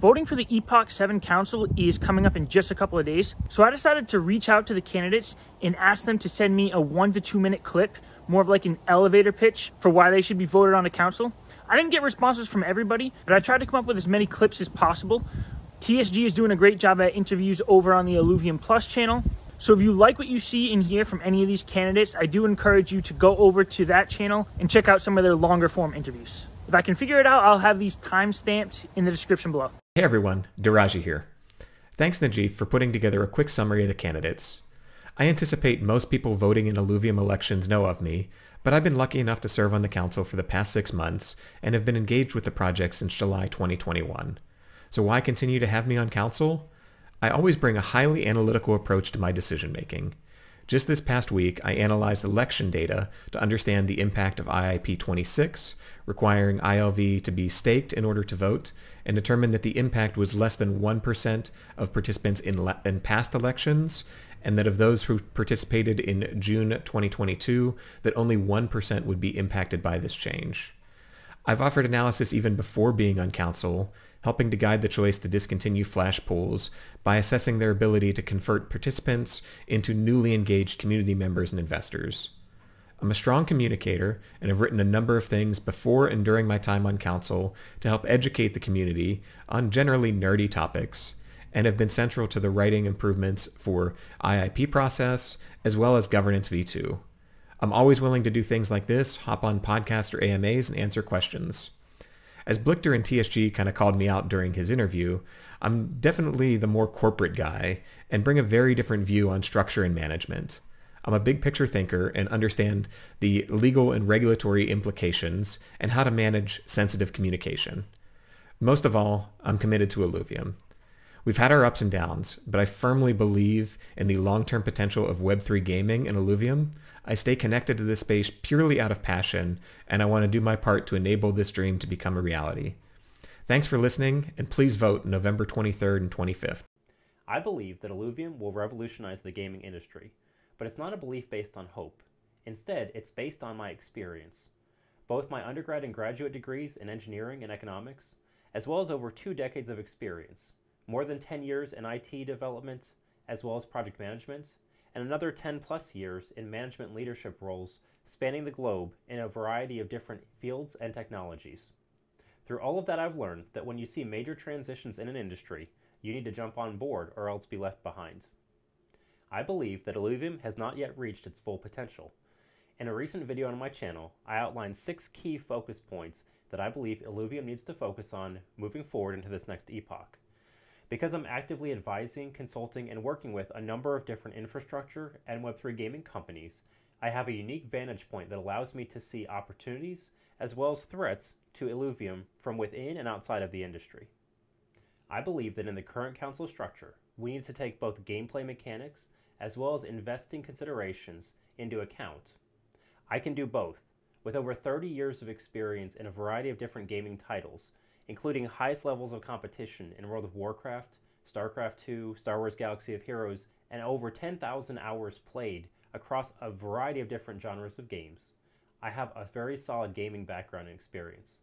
Voting for the Epoch 7 Council is coming up in just a couple of days, so I decided to reach out to the candidates and ask them to send me a 1 to 2 minute clip, more of like an elevator pitch for why they should be voted on the council. I didn't get responses from everybody, but I tried to come up with as many clips as possible. TSG is doing a great job at interviews over on the Illuvium Plus channel. So if you like what you see and hear from any of these candidates, I do encourage you to go over to that channel and check out some of their longer form interviews. If I can figure it out, I'll have these time-stamped in the description below. Hey everyone, Diraji here. Thanks Najib for putting together a quick summary of the candidates. I anticipate most people voting in Illuvium elections know of me, but I've been lucky enough to serve on the council for the past 6 months and have been engaged with the project since July 2021. So why continue to have me on council? I always bring a highly analytical approach to my decision making. Just this past week, I analyzed election data to understand the impact of IIP 26, requiring ILV to be staked in order to vote, and determined that the impact was less than 1% of participants in past elections, and that of those who participated in June 2022, that only 1% would be impacted by this change. I've offered analysis even before being on council, helping to guide the choice to discontinue flash polls by assessing their ability to convert participants into newly engaged community members and investors. I'm a strong communicator and have written a number of things before and during my time on council to help educate the community on generally nerdy topics, and have been central to the writing improvements for IIP process as well as Governance V2. I'm always willing to do things like this, hop on podcasts or AMAs and answer questions. As Blichter and TSG kind of called me out during his interview, I'm definitely the more corporate guy and bring a very different view on structure and management. I'm a big picture thinker and understand the legal and regulatory implications and how to manage sensitive communication. Most of all, I'm committed to Illuvium. We've had our ups and downs, but I firmly believe in the long-term potential of Web3 gaming and Illuvium. I stay connected to this space purely out of passion, and I want to do my part to enable this dream to become a reality. Thanks for listening, and please vote November 23rd and 25th. I believe that Illuvium will revolutionize the gaming industry, but it's not a belief based on hope. Instead, it's based on my experience. Both my undergrad and graduate degrees in engineering and economics, as well as over 2 decades of experience, more than 10 years in IT development, as well as project management, and another 10 plus years in management leadership roles spanning the globe in a variety of different fields and technologies. Through all of that, I've learned that when you see major transitions in an industry, you need to jump on board or else be left behind. I believe that Illuvium has not yet reached its full potential. In a recent video on my channel, I outlined 6 key focus points that I believe Illuvium needs to focus on moving forward into this next epoch. Because I'm actively advising, consulting, and working with a number of different infrastructure and Web3 gaming companies, I have a unique vantage point that allows me to see opportunities as well as threats to Illuvium from within and outside of the industry. I believe that in the current council structure, we need to take both gameplay mechanics as well as investing considerations into account. I can do both. With over 30 years of experience in a variety of different gaming titles, including highest levels of competition in World of Warcraft, StarCraft II, Star Wars Galaxy of Heroes, and over 10,000 hours played across a variety of different genres of games, I have a very solid gaming background and experience.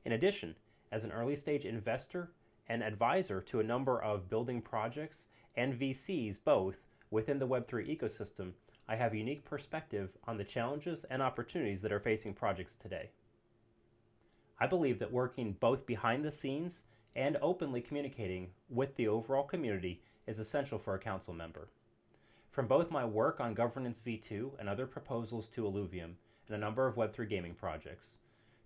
In addition, as an early stage investor and advisor to a number of building projects and VCs both within the Web3 ecosystem, I have a unique perspective on the challenges and opportunities that are facing projects today. I believe that working both behind the scenes and openly communicating with the overall community is essential for a council member. From both my work on Governance V2 and other proposals to Illuvium and a number of Web3 gaming projects,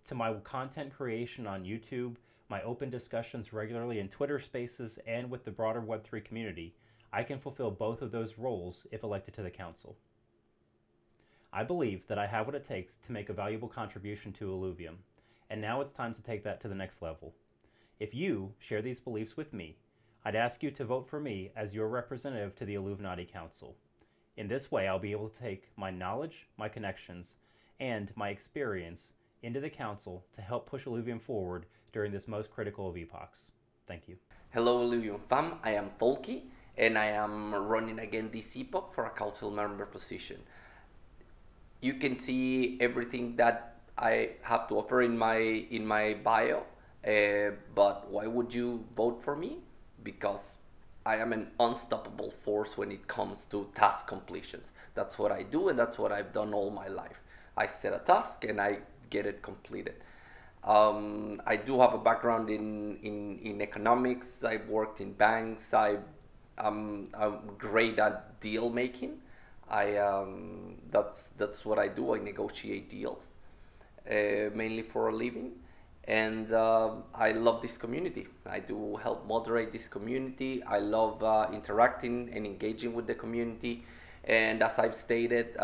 to my content creation on YouTube, my open discussions regularly in Twitter Spaces, and with the broader Web3 community, I can fulfill both of those roles if elected to the council. I believe that I have what it takes to make a valuable contribution to Illuvium, and now it's time to take that to the next level. If you share these beliefs with me, I'd ask you to vote for me as your representative to the Illuminati Council. In this way, I'll be able to take my knowledge, my connections, and my experience into the council to help push Illuvium forward during this most critical of epochs. Thank you. Hello Illuvium fam, I am THOLKY, and I am running again this epoch for a council member position. You can see everything that I have to offer in my bio. But why would you vote for me? Because I am an unstoppable force when it comes to task completions. That's what I do, and that's what I've done all my life. I set a task and I get it completed. I do have a background in economics. I've worked in banks. I'm great at deal making. That's what I do. I negotiate deals, mainly for a living. And I love this community. I do help moderate this community. I love interacting and engaging with the community. And as I've stated,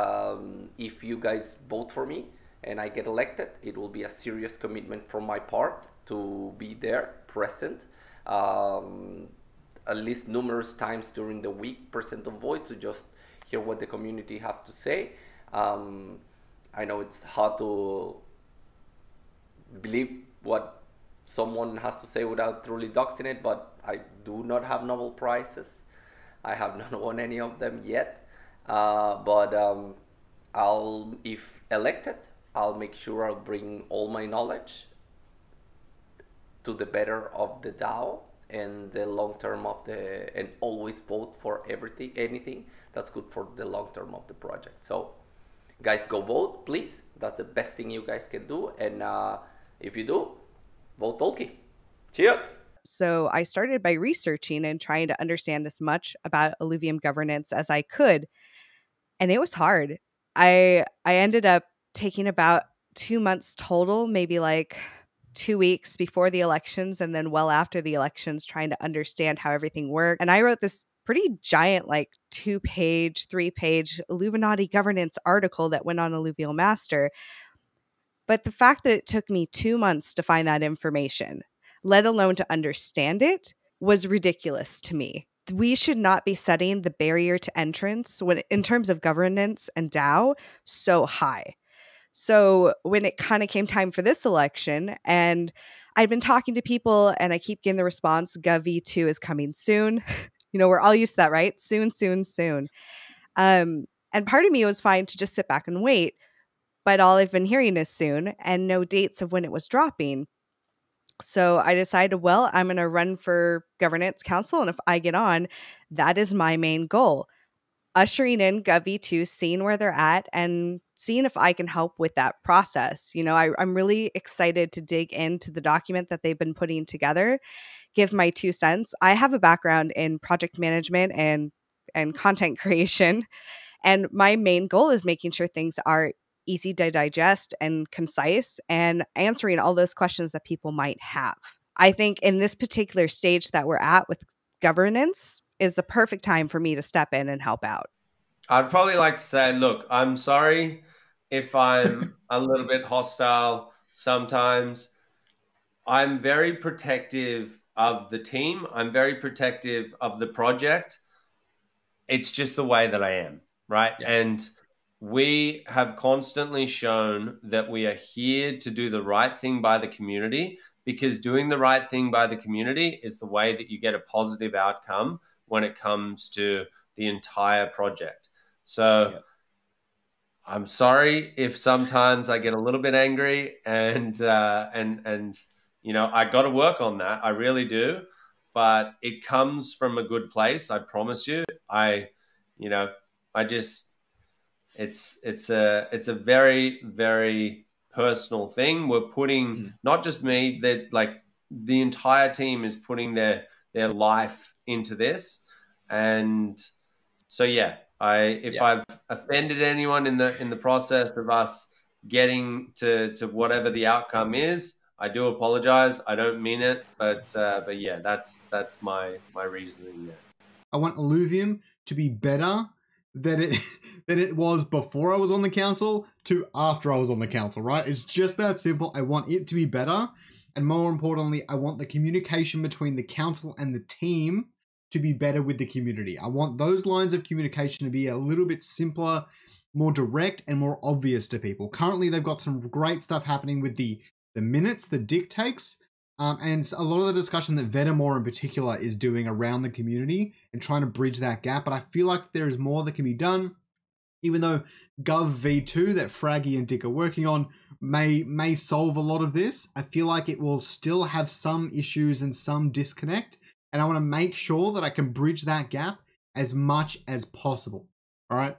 if you guys vote for me and I get elected, it will be a serious commitment from my part to be there, present, at least numerous times during the week, present of voice, to just hear what the community have to say. I know it's hard to believe what someone has to say without truly doxing it, but I do not have Nobel Prizes. I have not won any of them yet. But I'll, if elected, I'll make sure I'll bring all my knowledge to the better of the DAO and the long term of the, and always vote for anything that's good for the long term of the project. So guys, go vote, please. That's the best thing you guys can do. And if you do, vote THOLKY. Cheers! So I started by researching and trying to understand as much about Illuvium governance as I could. And it was hard. I ended up taking about 2 months total, maybe like 2 weeks before the elections and then well after the elections, trying to understand how everything worked. And I wrote this pretty giant, like 2-page, 3-page Illuminati governance article that went on Alluvial Master. But the fact that it took me 2 months to find that information, let alone to understand it, was ridiculous to me. We should not be setting the barrier to entrance in terms of governance and DAO so high. So when it kind of came time for this election, and I'd been talking to people and I keep getting the response, GovV2 is coming soon. You know, we're all used to that, right? Soon, soon, soon. And part of me was fine to just sit back and wait. But all I've been hearing is soon and no dates of when it was dropping. So I decided, well, I'm going to run for governance council. And if I get on, that is my main goal. Ushering in GovV2, seeing where they're at and seeing if I can help with that process. You know, I'm really excited to dig into the document that they've been putting together, give my 2 cents. I have a background in project management and content creation. And my main goal is making sure things are easy to digest and concise and answering all those questions that people might have. I think in this particular stage that we're at with governance is the perfect time for me to step in and help out. I'd probably like to say, look, I'm sorry if I'm a little bit hostile sometimes. I'm very protective of the team. I'm very protective of the project. It's just the way that I am, right? Yeah. And we have constantly shown that we are here to do the right thing by the community, because doing the right thing by the community is the way that you get a positive outcome when it comes to the entire project. So yeah. I'm sorry if sometimes I get a little bit angry and you know, I got to work on that. I really do, but it comes from a good place. I promise you. It's a very, very personal thing. We're putting, not just me, that like the entire team is putting their life into this. And so, yeah, if I've offended anyone in the process of us getting to whatever the outcome is, I do apologize. I don't mean it, but yeah, that's my reasoning there. I want Illuvium to be better than it was before I was on the council to after I was on the council, right? It's just that simple. I want it to be better. And more importantly, I want the communication between the council and the team to be better with the community. I want those lines of communication to be a little bit simpler, more direct, and more obvious to people. Currently, they've got some great stuff happening with the minutes, the dictates, and a lot of the discussion that Venomore in particular is doing around the community and trying to bridge that gap. But I feel like there is more that can be done. Even though Gov V2 that Fraggy and Dick are working on may solve a lot of this, I feel like it will still have some issues and some disconnect. And I want to make sure that I can bridge that gap as much as possible. All right.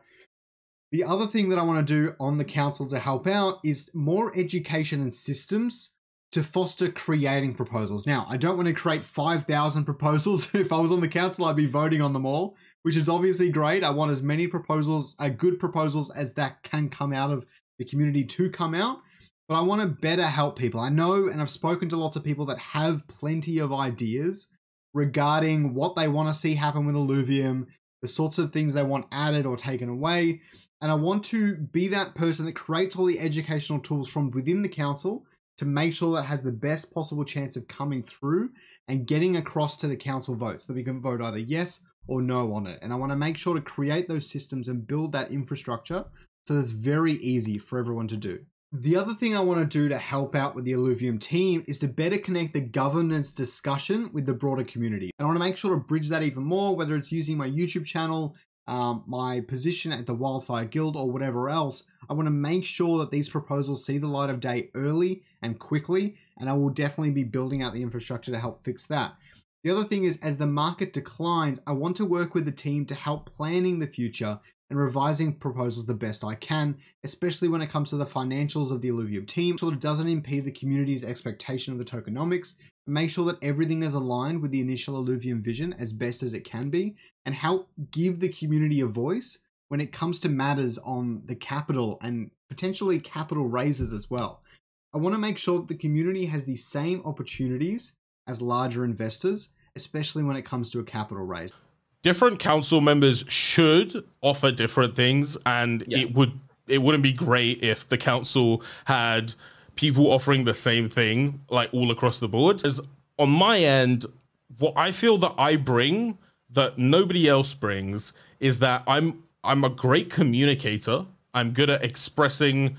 The other thing that I want to do on the council to help out is more education and systems to foster creating proposals. Now, I don't want to create 5,000 proposals. If I was on the council, I'd be voting on them all, which is obviously great. I want as many proposals, good proposals as that can come out of the community to come out. But I want to better help people. I know, and I've spoken to lots of people that have plenty of ideas regarding what they want to see happen with Illuvium, the sorts of things they want added or taken away. And I want to be that person that creates all the educational tools from within the council to make sure that it has the best possible chance of coming through and getting across to the council vote so that we can vote either yes or no on it. And I want to make sure to create those systems and build that infrastructure so that it's very easy for everyone to do. The other thing I want to do to help out with the Illuvium team is to better connect the governance discussion with the broader community. And I want to make sure to bridge that even more, whether it's using my YouTube channel, my position at the Wildfire Guild, or whatever else. I want to make sure that these proposals see the light of day early and quickly, and I will definitely be building out the infrastructure to help fix that. The other thing is, as the market declines, I want to work with the team to help planning the future and revising proposals the best I can, especially when it comes to the financials of the Illuvium team, so it doesn't impede the community's expectation of the tokenomics, and make sure that everything is aligned with the initial Illuvium vision as best as it can be, and help give the community a voice when it comes to matters on the capital and potentially capital raises as well. I want to make sure that the community has the same opportunities as larger investors, especially when it comes to a capital raise. Different council members should offer different things, and it wouldn't be great if the council had people offering the same thing like all across the board. As on my end, what I feel that I bring that nobody else brings is that I'm a great communicator. I'm good at expressing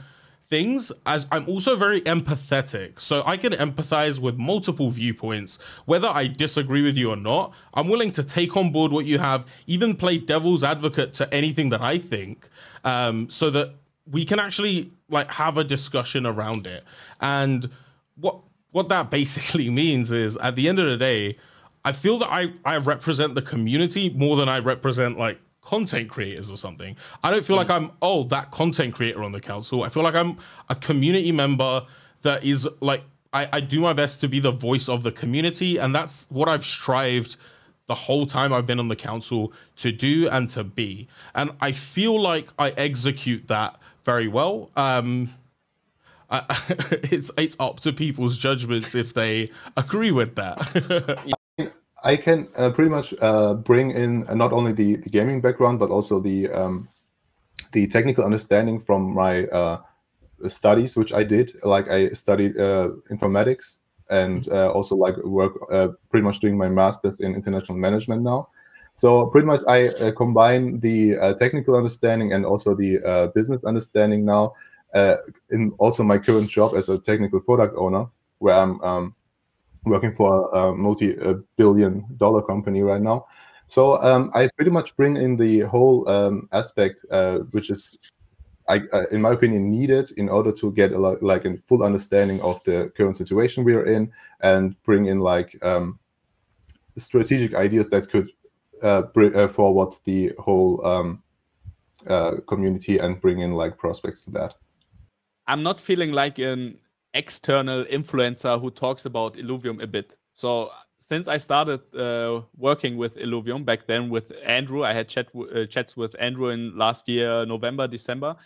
things, as I'm also very empathetic. So I can empathize with multiple viewpoints. Whether I disagree with you or not, I'm willing to take on board what you have, even play devil's advocate to anything that I think, so that we can actually like have a discussion around it. And what that basically means is, at the end of the day, I feel that I represent the community more than I represent like content creators or something. I don't feel like I'm that content creator on the council. I feel like I'm a community member that is like, I do my best to be the voice of the community, and that's what I've strived the whole time I've been on the council to do and to be. And I feel like I execute that very well. It's up to people's judgments if they agree with that. I can pretty much bring in not only the gaming background, but also the technical understanding from my studies, which I did. Like I studied informatics and also like work pretty much doing my master's in international management now. So pretty much I combine the technical understanding and also the business understanding now in also my current job as a technical product owner, where I'm working for a multi-billion-dollar company right now. So I pretty much bring in the whole aspect, which is, in my opinion, needed in order to get a full understanding of the current situation we are in, and bring in like strategic ideas that could bring forward the whole community and bring in like prospects to that. I'm not feeling like an external influencer who talks about Illuvium a bit. So since I started working with Illuvium back then with Andrew, I had chats with Andrew in last year, November, December.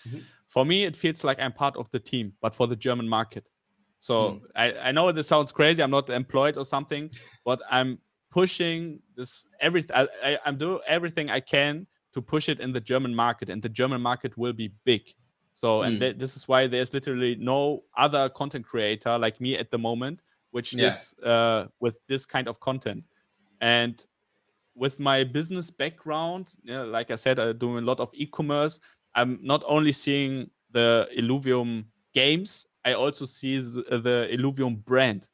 For me, it feels like I'm part of the team, but for the German market. So I know this sounds crazy. I'm not employed or something, but I'm pushing this I'm doing everything I can to push it in the German market, and the German market will be big. So, and this is why there's literally no other content creator like me at the moment, which is with this kind of content. And with my business background, like I said, I'm doing a lot of e-commerce. I'm not only seeing the Illuvium games, I also see the Illuvium brand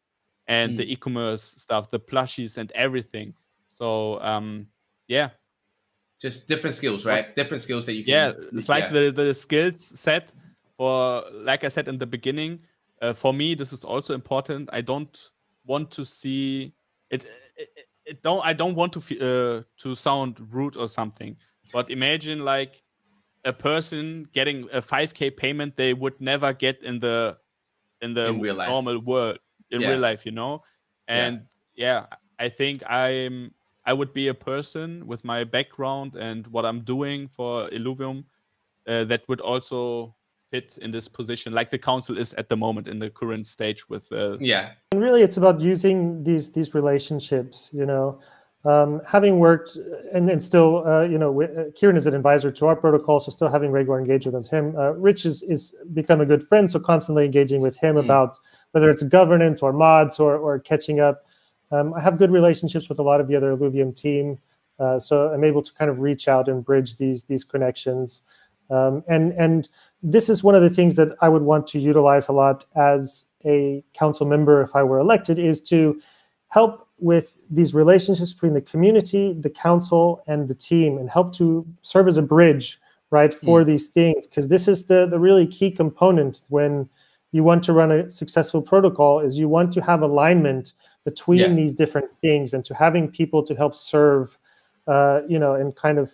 and the e-commerce stuff, the plushies and everything. So, yeah. Just different skills, right? Different skills that you can. Yeah, it's like the skills set. For, like I said in the beginning, for me this is also important. I don't want to see it. I don't want to sound rude or something. But imagine like a person getting a 5K payment they would never get in the real life. normal world in real life, you know. And I think I would be a person with my background and what I'm doing for Illuvium that would also fit in this position, like the council is at the moment in the current stage with. And really, it's about using these relationships. You know, having worked and still, you know, Kieran is an advisor to our protocol, so still having regular engagement with him. Rich is become a good friend, so constantly engaging with him about whether it's governance or mods or catching up. I have good relationships with a lot of the other Illuvium team, so I'm able to kind of reach out and bridge these connections. And this is one of the things that I would want to utilize a lot as a council member if I were elected, is to help with these relationships between the community, the council, and the team, and help to serve as a bridge, right, for these things. Because this is the really key component when you want to run a successful protocol, is you want to have alignment between these different things, and to having people to help serve, you know, and kind of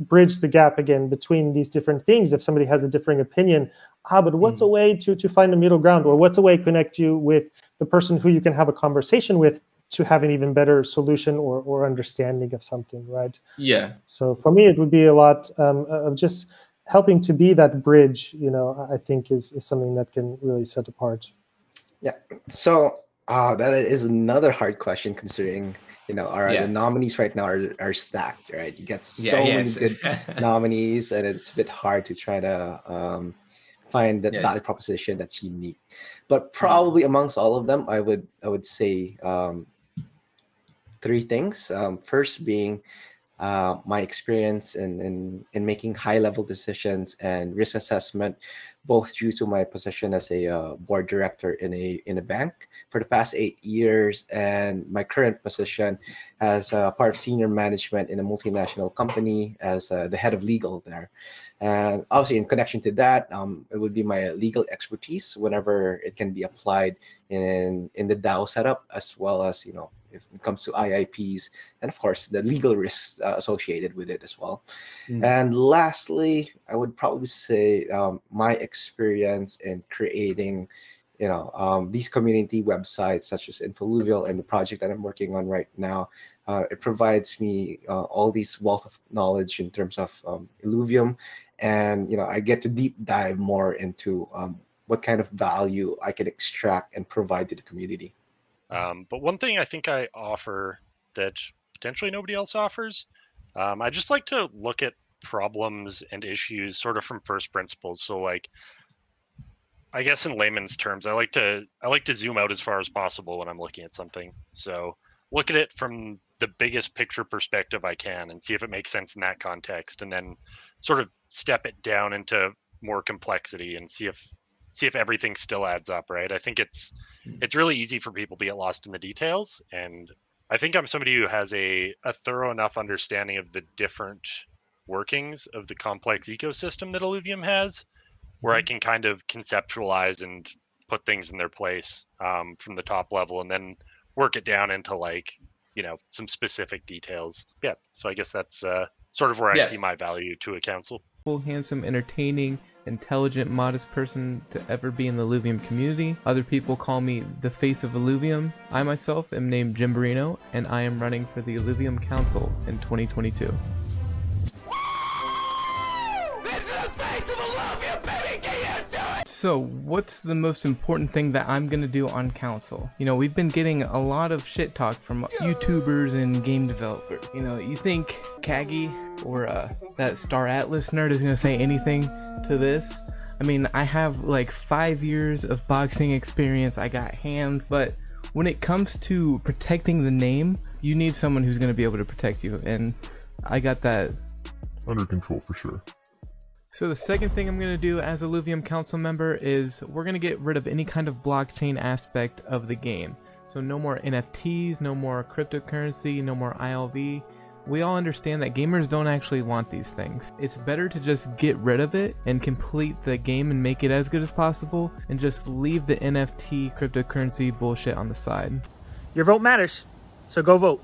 bridge the gap again between these different things. If somebody has a differing opinion, but what's a way to find a middle ground, or what's a way to connect you with the person who you can have a conversation with to have an even better solution or understanding of something, right? Yeah. So for me, it would be a lot of just helping to be that bridge, you know, I think is something that can really set apart. Yeah. So that is another hard question, considering, you know, the nominees right now are stacked, right? You get so many good nominees, and it's a bit hard to try to find that value proposition that's unique. But probably amongst all of them, I would say three things. First being my experience in making high-level decisions and risk assessment, both due to my position as a board director in a bank for the past 8 years, and my current position as part of senior management in a multinational company as the head of legal there. And obviously, in connection to that, it would be my legal expertise whenever it can be applied in the DAO setup, as well as, you know, if it comes to IIPs, and of course the legal risks associated with it as well. And lastly, I would probably say my experience in creating, you know, these community websites such as Illuvium and the project that I'm working on right now. It provides me all these wealth of knowledge in terms of Illuvium, and, you know, I get to deep dive more into what kind of value I can extract and provide to the community. But one thing I think I offer that potentially nobody else offers, I just like to look at problems and issues sort of from first principles. So, like, I guess in layman's terms, I like to zoom out as far as possible when I'm looking at something. So look at it from the biggest picture perspective I can and see if it makes sense in that context, and then sort of step it down into more complexity and see if everything still adds up, right? I think it's really easy for people to get lost in the details, and I think I'm somebody who has a thorough enough understanding of the different workings of the complex ecosystem that Illuvium has, where I can kind of conceptualize and put things in their place from the top level, and then work it down into, like, you know, some specific details. Yeah, so I guess that's sort of where I see my value to a council. Handsome, entertaining, intelligent, modest person to ever be in the Illuvium community. Other people call me the face of Illuvium. I myself am named Jim Barino, and I am running for the Illuvium Council in 2022. So, what's the most important thing that I'm gonna do on council? You know, we've been getting a lot of shit talk from YouTubers and game developers. You know, you think Kagi or that Star Atlas nerd is gonna say anything to this? I mean, I have like 5 years of boxing experience, I got hands, but when it comes to protecting the name, you need someone who's gonna be able to protect you, and I got that under control for sure. So the second thing I'm going to do as a Illuvium Council member is we're going to get rid of any kind of blockchain aspect of the game. So no more NFTs, no more cryptocurrency, no more ILV. we all understand that gamers don't actually want these things. It's better to just get rid of it and complete the game and make it as good as possible, and just leave the NFT cryptocurrency bullshit on the side. Your vote matters, so go vote.